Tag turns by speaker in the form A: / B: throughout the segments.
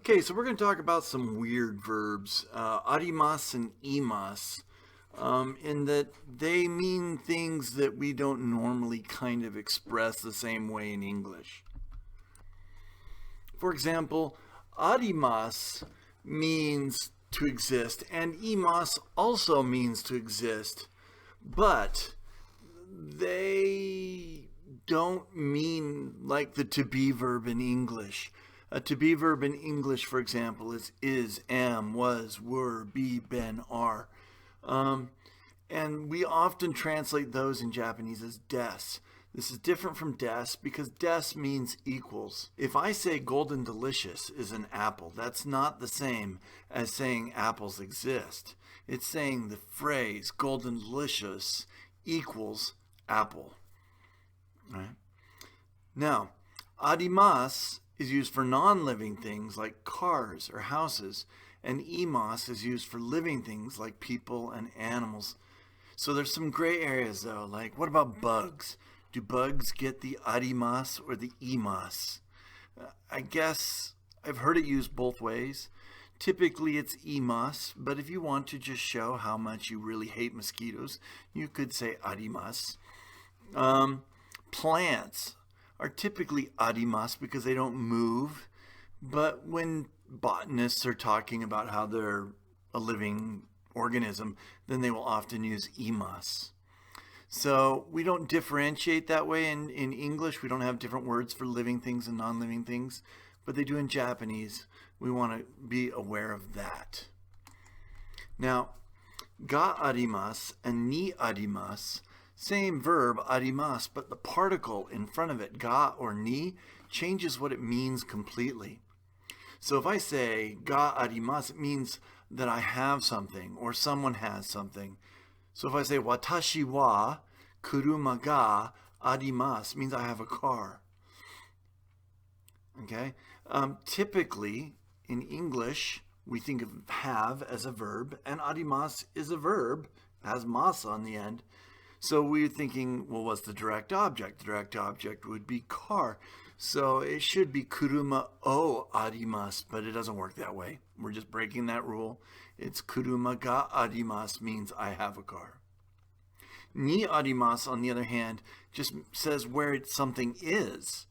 A: Okay, so we're going to talk about some weird verbs, arimasu and imasu, in that they mean things that we don't normally kind of express the same way in English. For example, arimasu means to exist, and imasu also means to exist, but they don't mean like the to be verb in English. A to be verb in English, for example, is, am, was, were, be, been, are. And we often translate those in Japanese as des. This is different from des because des means equals. If I say golden delicious is an apple, that's not the same as saying apples exist. It's saying the phrase golden delicious equals apple. Right? Now, arimasu is used for non-living things like cars or houses, and imasu is used for living things like people and animals. So there's some gray areas though, like what about bugs? Do bugs get the arimasu or the imasu? I guess I've heard it used both ways. Typically it's imasu, but if you want to just show how much you really hate mosquitoes, you could say arimasu. Plants are typically arimasu because they don't move, but when botanists are talking about how they're a living organism, then they will often use imasu. So we don't differentiate that way in English. We don't have different words for living things and non-living things, but they do in Japanese. We want to be aware of that. Now, ga arimasu and ni arimasu, same verb, arimasu, but the particle in front of it, ga or ni, changes what it means completely. So if I say ga arimasu, it means that I have something or someone has something. So if I say watashi wa kuruma ga arimasu, it means I have a car. Okay? Typically, in English, we think of have as a verb, and arimasu is a verb, has mas on the end. So we're thinking, well, what's the direct object? The direct object would be car. So it should be kuruma o arimasu, but it doesn't work that way. We're just breaking that rule. It's kuruma ga arimasu means I have a car. Ni arimasu, on the other hand, just says where something is.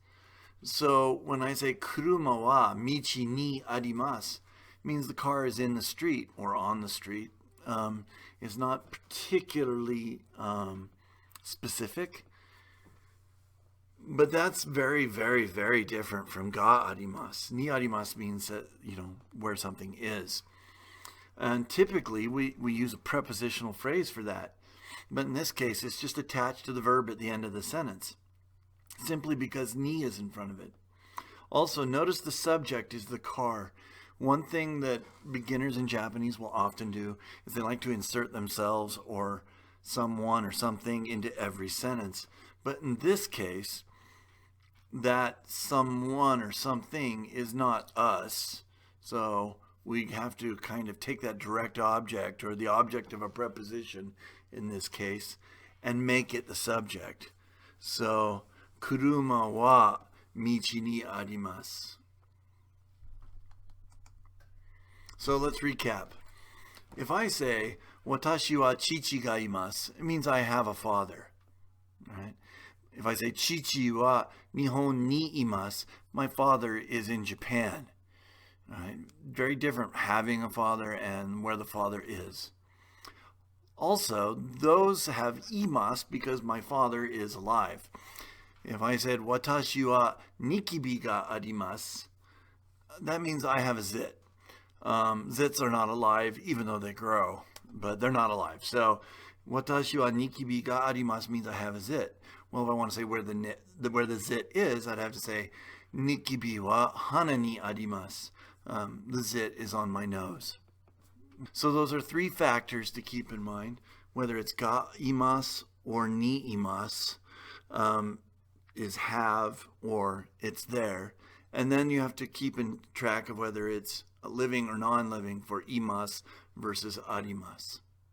A: So when I say kuruma wa michi ni arimasu, it means the car is in the street or on the street. Is not particularly specific, but that's very, very, very different from ga arimasu. Ni arimasu means that, where something is. And typically we use a prepositional phrase for that, but in this case it's just attached to the verb at the end of the sentence, simply because ni is in front of it. Also, notice the subject is the car. One thing that beginners in Japanese will often do is they like to insert themselves or someone or something into every sentence. But in this case, that someone or something is not us. So we have to kind of take that direct object or the object of a preposition in this case and make it the subject. So, kuruma wa michi ni arimasu. So let's recap. If I say, watashi wa chichi ga imasu, it means I have a father. Right? If I say, chichi wa nihon ni imasu, my father is in Japan. Right? Very different having a father and where the father is. Also, those have imasu because my father is alive. If I said, watashi wa nikibi ga arimasu, that means I have a zit. Zits are not alive, even though they grow, but they're not alive. So, watashi wa nikibi ga arimasu means I have a zit. Well, if I want to say where the zit is, I'd have to say nikibi wa hana ni arimasu. The zit is on my nose. So those are three factors to keep in mind, whether it's ga imasu or ni imasu, is have or it's there. And then you have to keep in track of whether it's living or non-living for imasu versus arimasu.